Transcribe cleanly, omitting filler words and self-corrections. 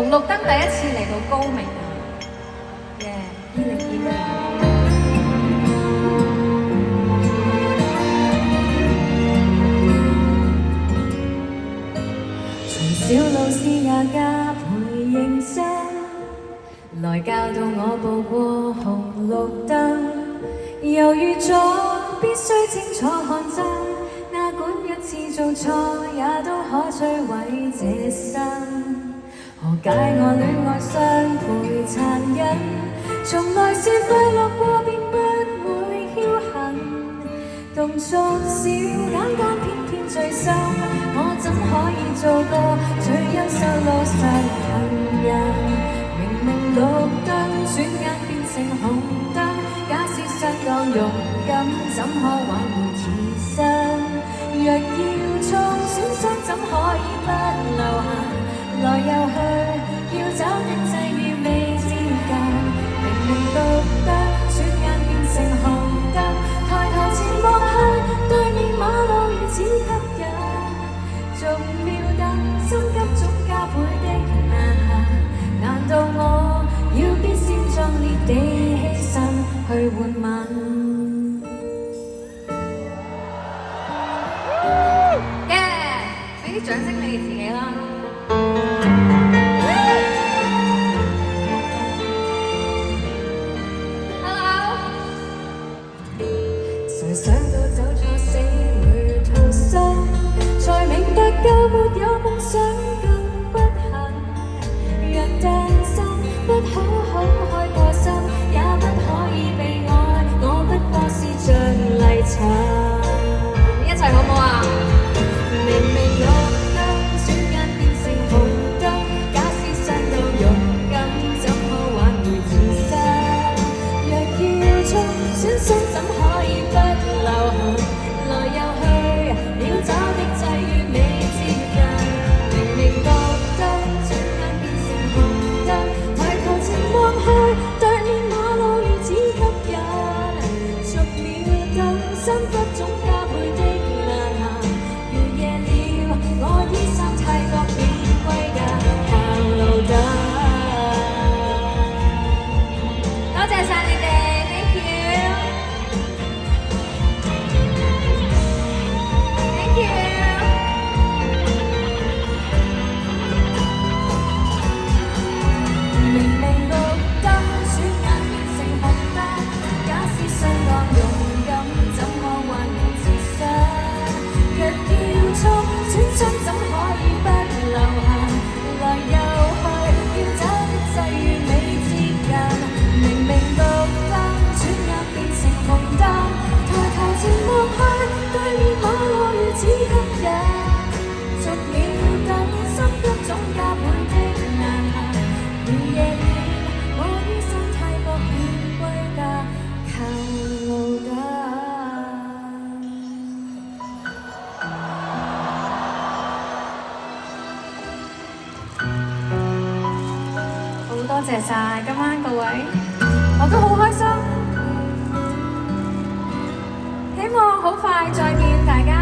紅綠燈第一次嚟到高明嘅2020。小老師也加倍認真，來教導我步過紅綠燈。猶豫咗必須清楚看真，哪管一次做錯，也都可摧毀這生。何解我戀愛相陪殘忍？從來是快樂過便不會僥倖，動作小簡單偏偏最深。我怎可以做個最優秀路上行人？明明綠燈，轉眼變成紅燈。假使相當勇敢，怎可挽回自身？若要衝損傷，怎可以不留痕？來又去，要找的際遇未接近。明明綠燈，轉眼變成紅燈。抬頭前望去，對面馬路如此吸引。逐秒等，心急總加倍的難行。難道我要必先壯烈地犧牲去換吻？耶！俾啲掌聲你自己啦。Hello。誰想到走錯死會逃生，才明白夠沒有夢想更不幸。若誕生不可好開過心，也不可以被愛，我不過是像泥塵。一齊好唔好啊？明明綠燈，轉眼變成紅燈。假使傷到勇敢，怎可挽回自身？若要衝，損傷怎可以不留痕？來又去，要找的際遇未接近。明明綠燈，轉眼變成紅燈。抬頭前望去，對面馬路如此吸引。逐秒等，心急總加倍的難行。如夜了，我衣衫太多變歸家靠路燈。多謝晒你哋 ，thank you，thank you。明明綠燈，轉眼變成紅燈。假使相當勇敢，怎可挽回自身？若要衝，損傷怎可以不留痕？來又去，要找的際遇未接近。明明綠燈，轉眼變成紅燈。抬頭前望去，對面馬路如此吸引。逐秒等，心急總加倍的難行。如夜了，我衣衫太薄便歸家靠路燈。好多謝晒今晚各位，我都好開心，希望好快再見大家。